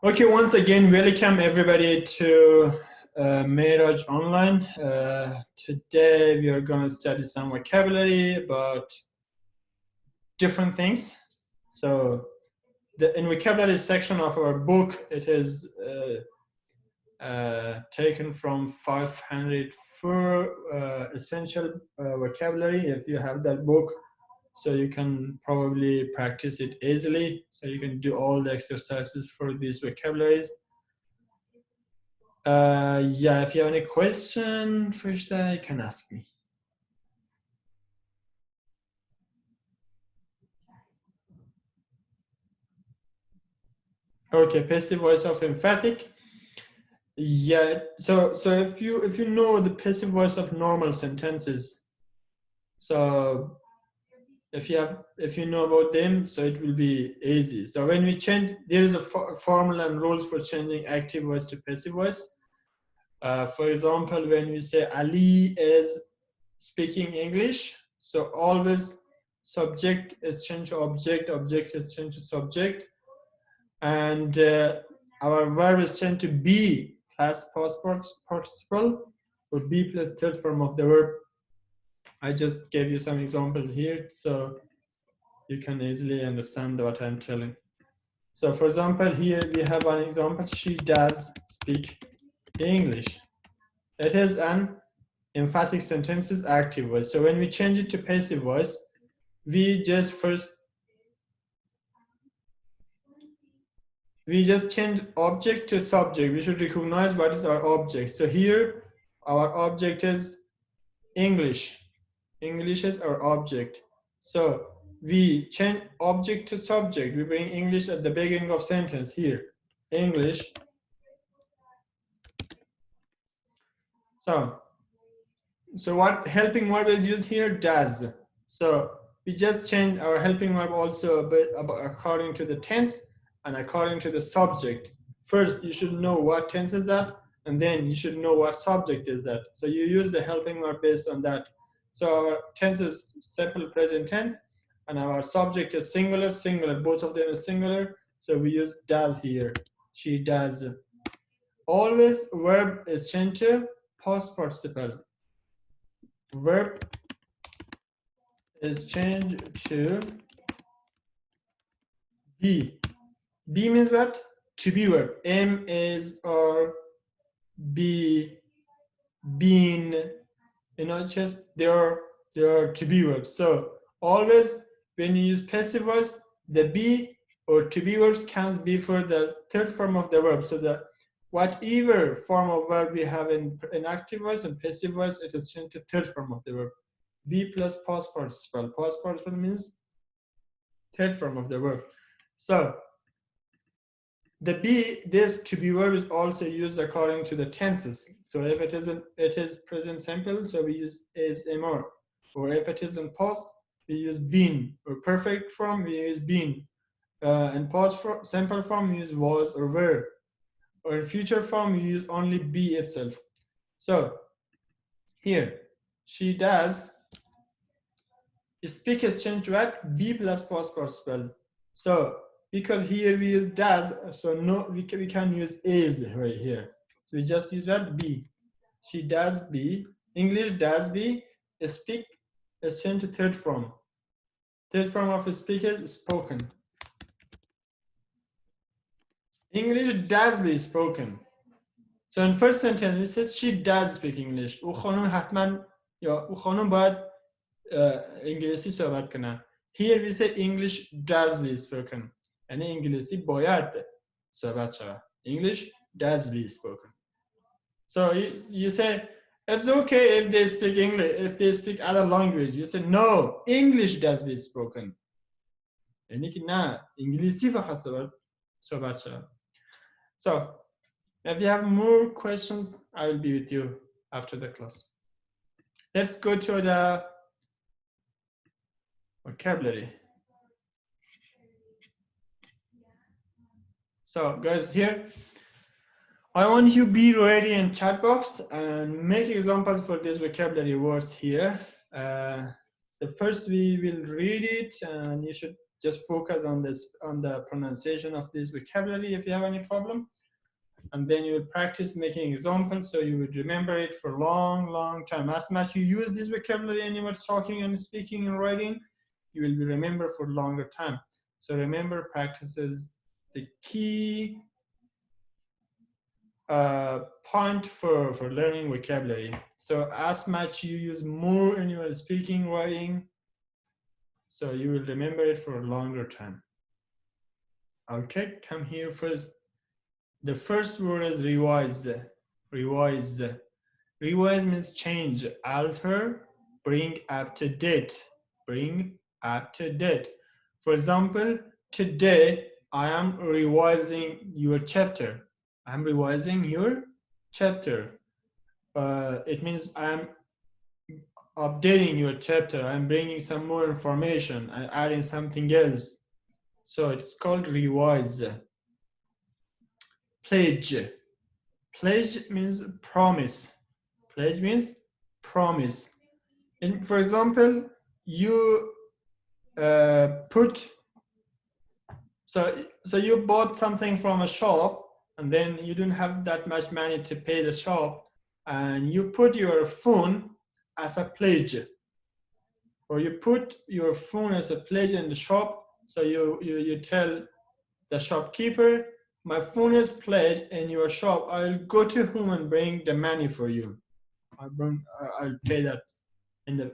Okay, once again, welcome everybody to Meiraj Online. Today we are going to study some vocabulary about different things. So, in vocabulary section of our book, it is taken from 504 essential vocabulary. If you have that book, so you can probably practice it easily. So you can do all the exercises for these vocabularies. Yeah, if you have any question first, you can ask me. Okay, passive voice of emphatic. Yeah, so if you know the passive voice of normal sentences, so if you know about them, so it will be easy. So when we change, there is a formula and rules for changing active voice to passive voice. For example, when we say Ali is speaking English, so always subject is changed to object, object is changed to subject, and our verb is changed to be plus past participle, or be plus third form of the verb. I just gave you some examples here, so you can easily understand what I'm telling. So for example, here we have an example, she does speak English. It is an emphatic sentences active voice. So when we change it to passive voice, we just change object to subject. We should recognize what is our object. So here our object is English. English is our object. So we change object to subject. We bring English at the beginning of sentence here. English. So what helping verb is used here? Does. So we just change our helping verb also according to the tense and according to the subject. First, you should know what tense is that, and then you should know what subject is that. So you use the helping verb based on that. So our tense is simple present tense, and our subject is singular, singular. Both of them is singular. So we use does here. She does. Always verb is changed to past participle. Verb is changed to be. Be means what? To be verb. Am, is, or, be, been. You know, just they are to be verbs. So always when you use passive voice, the be or to be verbs comes before the third form of the verb. So the whatever form of verb we have in active voice and passive voice, it is changed to third form of the verb. Be plus past participle. Past participle means third form of the verb. So the be, this to be verb is also used according to the tenses. So if it is present simple, so we use is, am, or if it is in past, we use been, or perfect form, we use been. In past simple form, we use was or were, or in future form, we use only be itself. So here, she does speak is changed to what? Be plus past participle. So because here we use does, so no, we can use is right here. So we just use that be. She does be. English does be. Speak is changed to third form. Third form of speak is spoken. English does be spoken. So in first sentence we said she does speak English. او خانم حتما یا او خانم باید انگلیسی صحبت کنه. Here we say English does be spoken. یعنی انگلیسی باید صحبت شود. English does be spoken. So you say it's okay if they speak English, if they speak other language. You say no, English does be spoken. یعنی که نه انگلیسی فقط صحبت شود. So if you have more questions, I will be with you after the class. Let's go to the vocabulary. So guys, here I want you to be ready in chat box and make examples for these vocabulary words here. The first we will read it, and you should Just focus on this, on the pronunciation of this vocabulary if you have any problem. And then you will practice making examples so you would remember it for a long, long time. As much you use this vocabulary and you are talking and speaking and writing, you will be remembered for a longer time. So remember, practice is the key point for learning vocabulary. So as much you use more in your speaking, writing, so you will remember it for a longer time. Okay, come here first. The first word is revise. Revise. Revise means change, alter, bring up to date. Bring up to date. For example, today I am revising your chapter. I'm revising your chapter. It means I'm updating your chapter. I'm bringing some more information. I'm adding something else. So it's called revise. Pledge. Pledge means promise. Pledge means promise. And for example, you so you bought something from a shop and then you don't have that much money to pay the shop, and you put your phone as a pledge, or you put your phone as a pledge in the shop. So you tell the shopkeeper, my phone is pledged in your shop. I'll go to home and bring the money for you. I'll pay that in the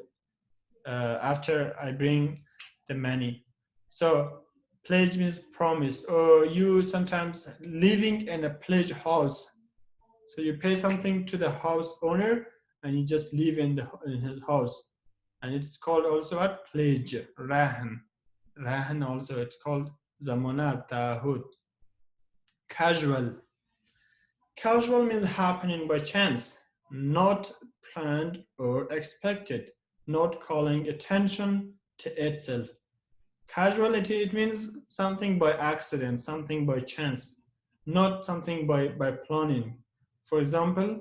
after I bring the money. So pledge means promise, or you sometimes living in a pledge house. So you pay something to the house owner and you just live in his house. And it's called also a pledge, rahan. Rahan also, it's called zamanat, ta'ahud. Casual. Casual means happening by chance, not planned or expected, not calling attention to itself. Casuality, it means something by accident, something by chance, not something by planning. For example,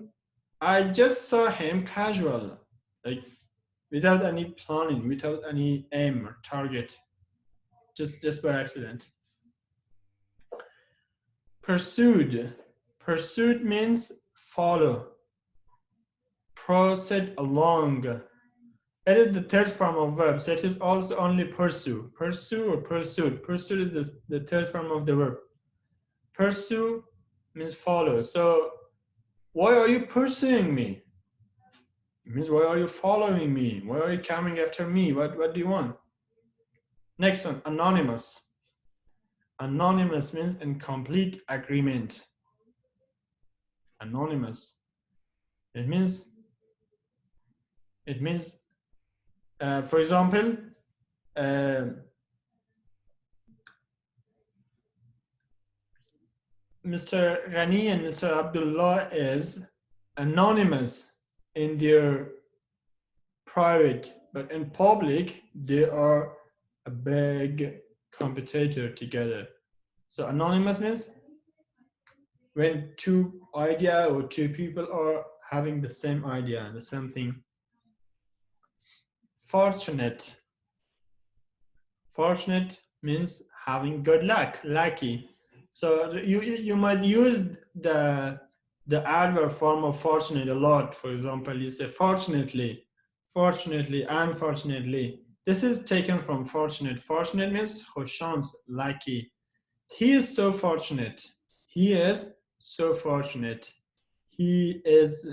I just saw him casual, like without any planning, without any aim or target, just by accident. Pursued. Pursued means follow, proceed along. It is the third form of verb, so it is also only pursue. Pursue or pursued. Pursued is the third form of the verb. Pursue means follow. So, why are you pursuing me? It means, why are you following me? Why are you coming after me? What do you want? Next one, anonymous. Anonymous means in complete agreement. Anonymous. It means, for example, Mr. Ghani and Mr. Abdullah is anonymous in their private, but in public, they are a big competitor together. So anonymous means when two idea or two people are having the same idea, the same thing. Fortunate. Fortunate means having good luck, lucky. So you might use the adverb form of fortunate a lot. For example, you say fortunately, fortunately, unfortunately. This is taken from fortunate. Fortunate means khoshans, lucky. He is so fortunate. He is so fortunate. He is,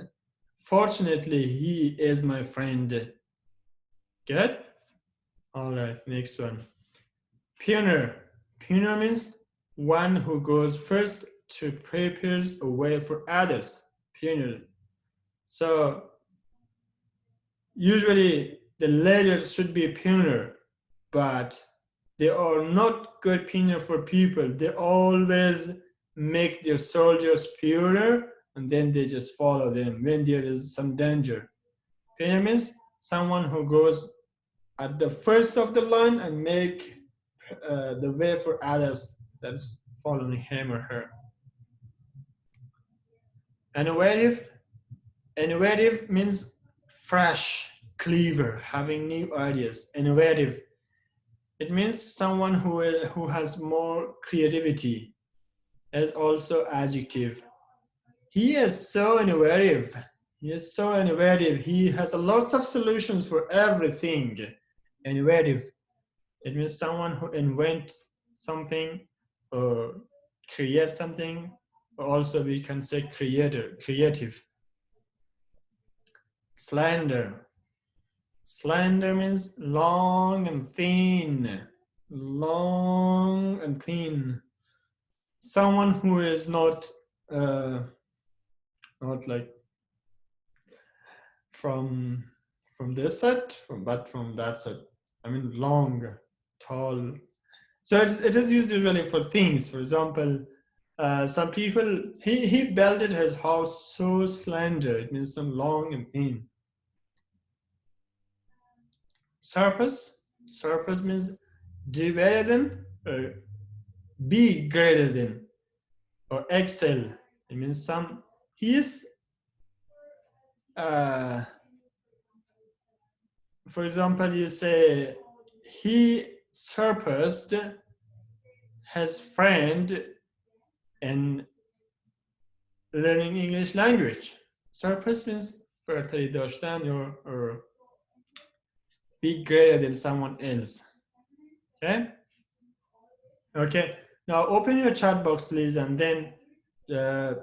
fortunately, he is my friend. Good? All right, next one. Pioneer. Pioneer means one who goes first to prepare a way for others. Pioneer. So usually the leaders should be pioneer, but they are not good pioneer for people. They always make their soldiers pioneer and then they just follow them when there is some danger. Pioneer means someone who goes at the first of the line and make the way for others that's following him or her. Innovative. Innovative means fresh, clever, having new ideas. Innovative. It means someone who has more creativity. That is also adjective. He is so innovative. He is so innovative. He has a lot of solutions for everything. Innovative. It means someone who invents something or create something. Or also we can say creator, creative. Slender. Slender means long and thin. Long and thin. Someone who is uh, not like from this set, but from that set. I mean, long, tall. So it is used usually for things. For example, some people he built his house so slender. It means some long and thin. Surpass. Surpass means do better than or be greater than or excel. It means some he is. Uh, for example, you say he surpassed his friend in learning English language. Surpass means برتری داشتن or be greater than someone else. Okay? Okay. Now open your chat box, please, and then uh,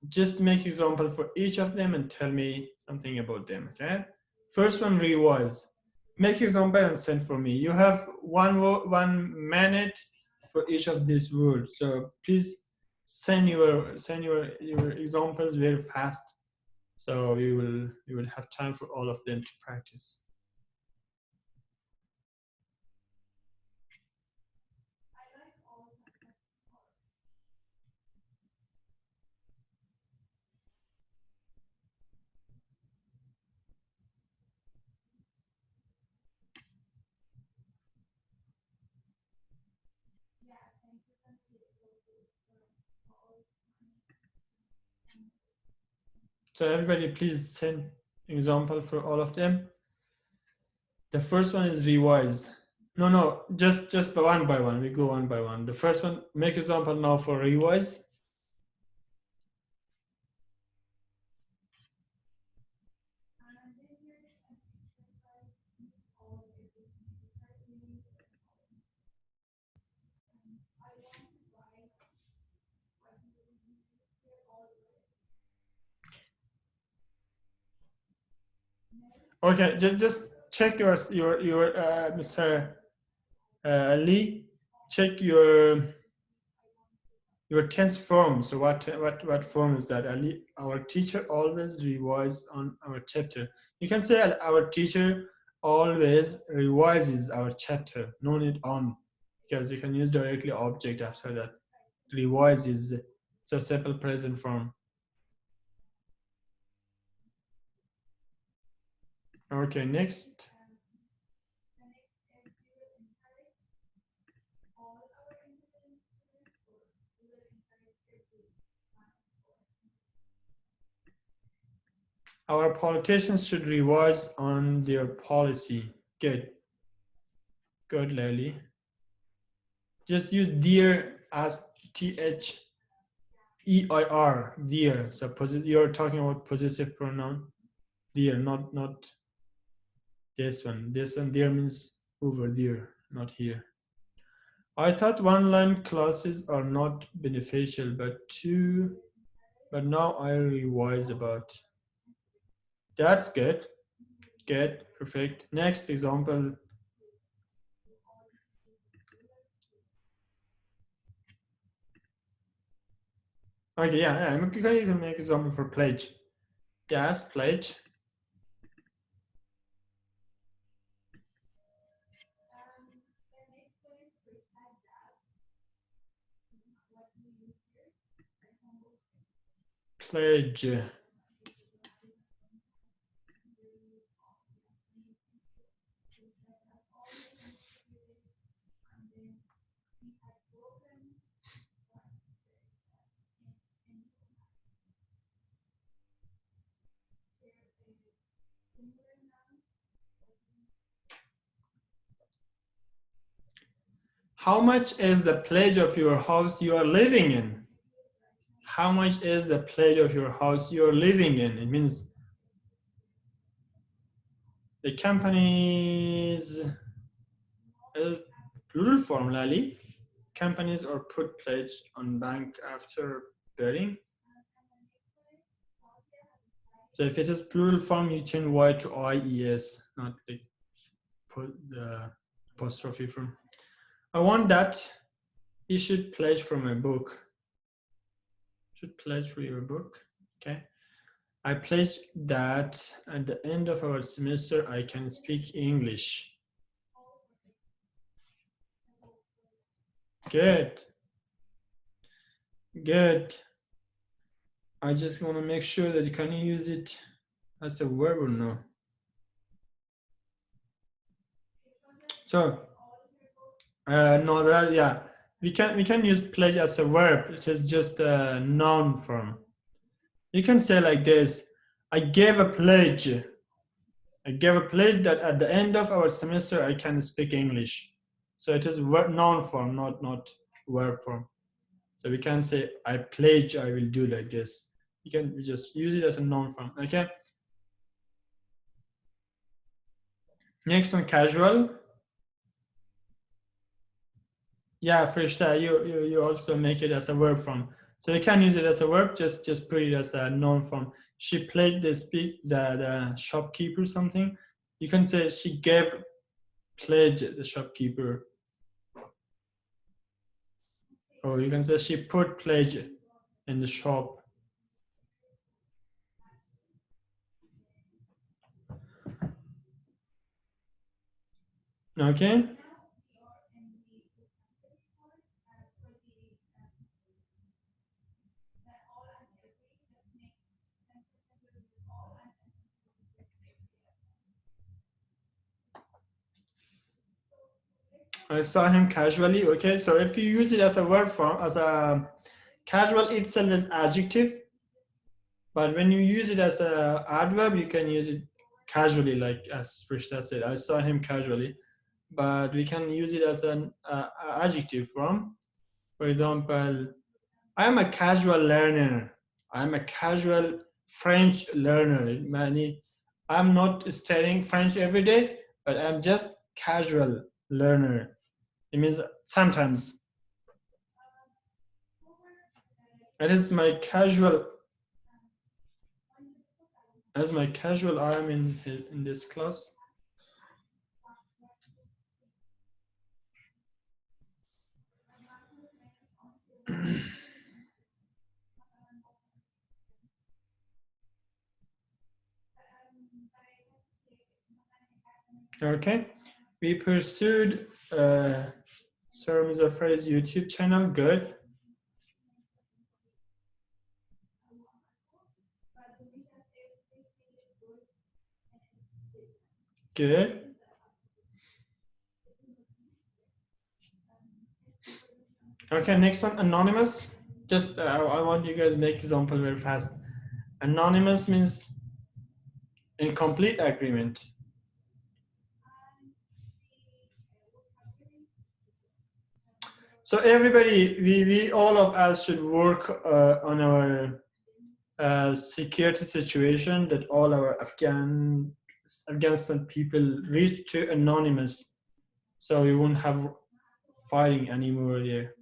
just make example for each of them and tell me something about them. Okay? First one, revise. Make example and send for me. You have 1 minute for each of these words. So please send your examples very fast. So you will have time for all of them to practice. So everybody please send example for all of them. The first one is revise. No, just one by one. We go one by one. The first one, make example now for revise. Okay, just check your Mr. Lee. Check your tense form. So what form is that? Ali? Our teacher always revises on our chapter. You can say our teacher always revises our chapter. No need on, because you can use directly object after that. Revise is so simple present form. Okay, next. Our politicians should revise on their policy. Good. Good, Lily. Just use dear as THEIR, dear. So you're talking about possessive pronoun. Dear, not this one. This one, dear means over there, not here. I thought one-line classes are not beneficial, but now I revise about. That's good. Good, perfect. Next example. Okay, yeah, you can even make example for pledge. Yes, pledge. Pledge. how much is the pledge of your house you are living in? How much is the pledge of your house you are living in? It means the companies, plural form, Lali. Companies are put pledge on bank after betting. So if it is plural form, you change Y to IES, not like put the apostrophe from. I want that. You should pledge from a book. Should pledge for your book. Okay. I pledge that at the end of our semester I can speak English. Good. Good. I just want to make sure that you can use it as a verb or no. So no, that, yeah, we can use pledge as a verb. It is just a noun form. You can say like this: I gave a pledge. I gave a pledge that at the end of our semester I can speak English. So it is noun form, not verb form. So we can say I pledge I will do like this. You can just use it as a noun form. Okay. Next one, casual. Yeah, Frishta, you also make it as a verb form. So you can use it as a verb, just put it as a noun form. She pledged the shopkeeper something. You can say she gave pledge the shopkeeper. Or you can say she put pledge in the shop. Okay. I saw him casually. Okay, so if you use it as a verb form, as a casual itself is adjective, but when you use it as a adverb, you can use it casually, like as Prishta said. I saw him casually, but we can use it as an adjective form. For example, I am a casual learner. I am a casual French learner. I'm not studying French every day, but I'm just casual learner. It means sometimes. It is my casual. As my casual, I am in this class. Okay, we pursued Sir Muzaffar's YouTube channel. Good. Good. Okay, next one, anonymous. Just I want you guys to make example very fast. Anonymous means in complete agreement. So everybody, we all of us should work on our security situation, that all our Afghanistan people reach to anonymous, so we won't have fighting anymore here.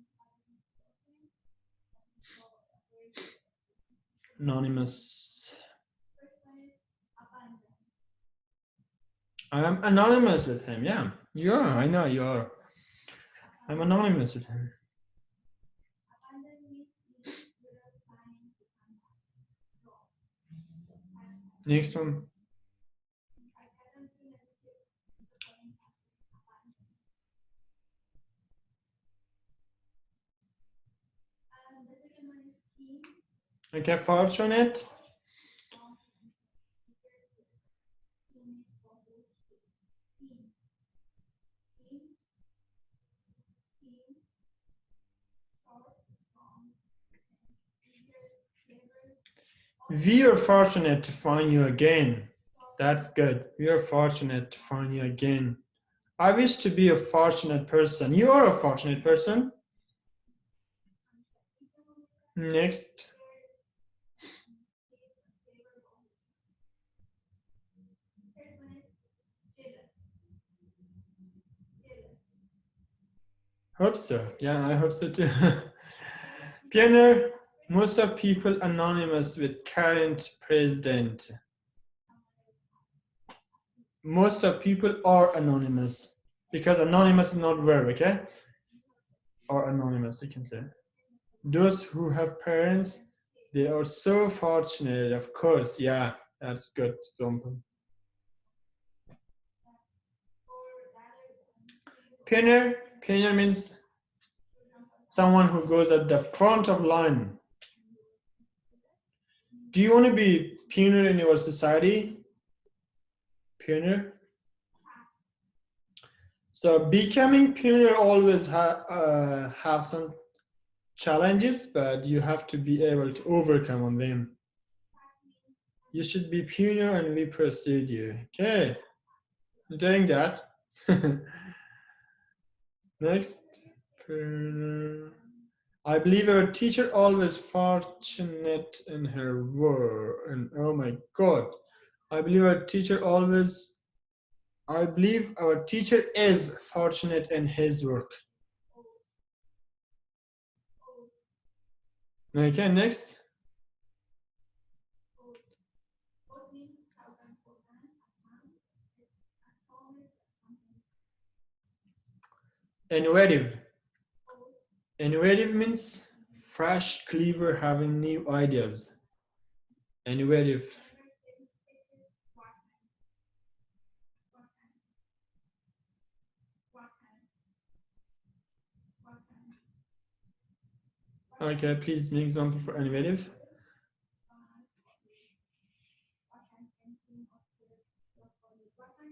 Anonymous. I am anonymous with him. Yeah, you are. I know you are. I'm anonymous with him. Next one. Okay, fortunate. We are fortunate to find you again. That's good. We are fortunate to find you again. I wish to be a fortunate person. You are a fortunate person. Next. Hope so. Yeah, I hope so too. Pioneer, most of people anonymous with current president. Most of people are anonymous because anonymous is not verb, okay? Or anonymous, you can say. Those who have parents, they are so fortunate, of course. Yeah, that's good example. Pioneer means someone who goes at the front of line. Do you want to be pioneer in your society? Pioneer. So becoming pioneer always have some challenges, but you have to be able to overcome on them. You should be pioneer and we proceed you. Okay, doing that. Next. I believe our teacher always fortunate in her work. And oh my God, I believe our teacher always. I believe our teacher is fortunate in his work. Okay, next. Innovative. Innovative means fresh, clever, having new ideas. Innovative. Okay, please make example for innovative.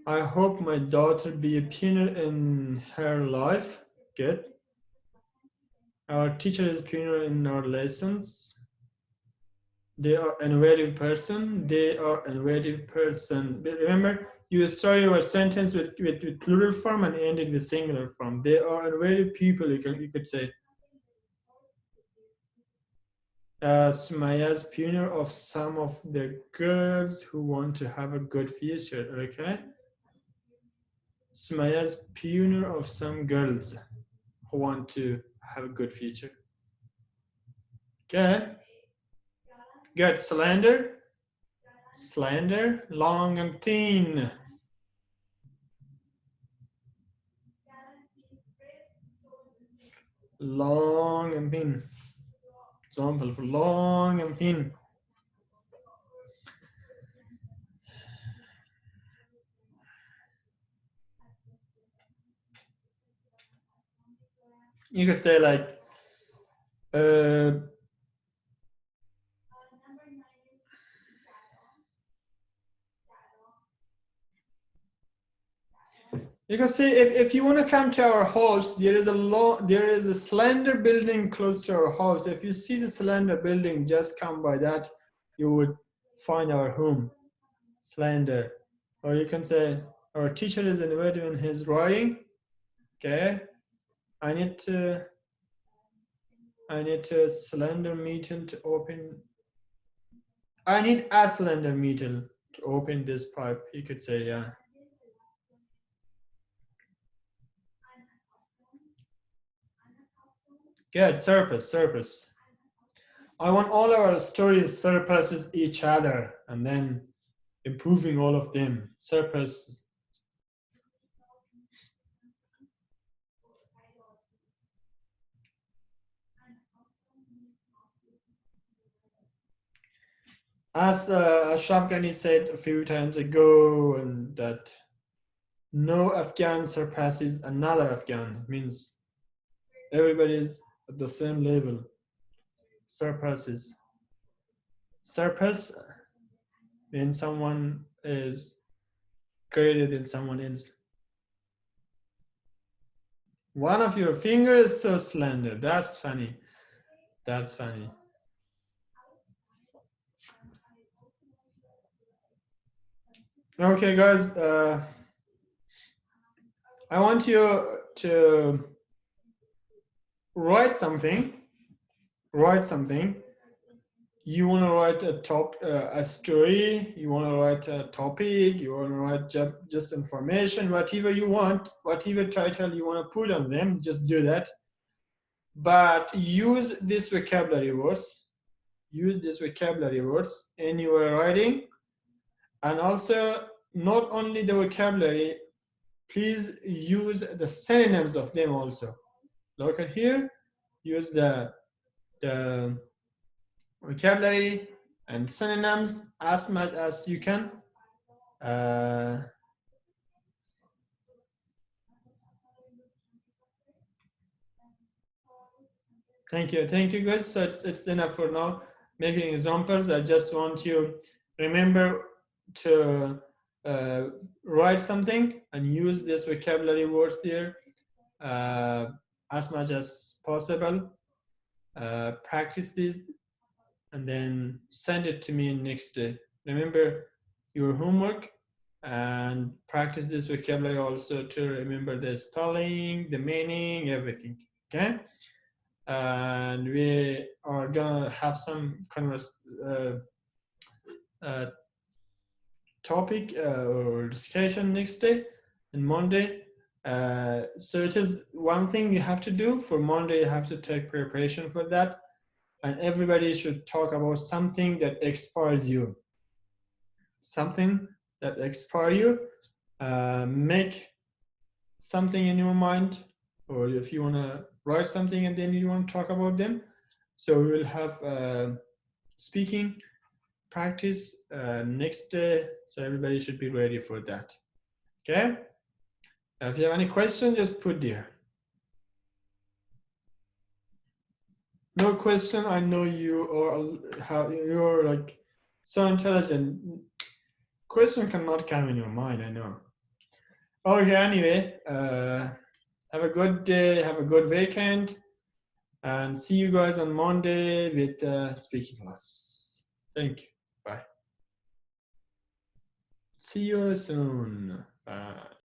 I hope my daughter be a pioneer in her life. Good. Our teacher is pioneer in our lessons. They are innovative person. They are innovative person. But remember, you start your sentence with plural form and end it with singular form. They are innovative people. You could say. Sumaya's pioneer of some of the girls who want to have a good future. Okay. Sumaya's pioneer of some girls who want to have a good future. Okay. Good. Slender. Slender, long and thin. Long and thin. Example for long and thin. You could say like you can say if you want to come to our house, there is a slender building close to our house. If you see the slender building, just come by that, you would find our home. Slender. Or you can say our teacher is innovative in his writing. Okay. I need a slender metal to open. I need a slender metal to open this pipe. You could say, yeah. Good, surpass. I want all our stories surpasses each other and then improving all of them. Surpass. As Ashraf Ghani said a few times ago, and that no Afghan surpasses another Afghan. It means everybody is at the same level. Surpasses. Surpass when someone is greater than someone else. One of your fingers is so slender. That's funny. That's funny. Okay, guys. I want you to write something. Write something. You want to write a story. You want to write a topic. You want to write just information. Whatever you want, whatever title you want to put on them, just do that. But use this vocabulary words. Use these vocabulary words in your writing, and also not only the vocabulary. Please use the synonyms of them also. Look at here. Use the vocabulary and synonyms as much as you can. Thank you guys. So it's enough for now. Making examples. I just want you remember to write something and use this vocabulary words there as much as possible. Practice this and then send it to me next day. Remember your homework and practice this vocabulary also to remember the spelling, the meaning, everything. Okay? And we are gonna have some topic or discussion next day and Monday. So it is one thing you have to do for Monday. You have to take preparation for that, and everybody should talk about something that inspires you. Something that inspires you. Make something in your mind, or if you want to write something and then you want to talk about them. So we will have speaking practice next day, so everybody should be ready for that. Okay? If you have any questions, just put there. No question. I know you or you're like so intelligent. Question cannot come in your mind. I know. Okay. Anyway, have a good day. Have a good weekend, and see you guys on Monday with speaking class. Thank you. Bye. See you soon. Bye.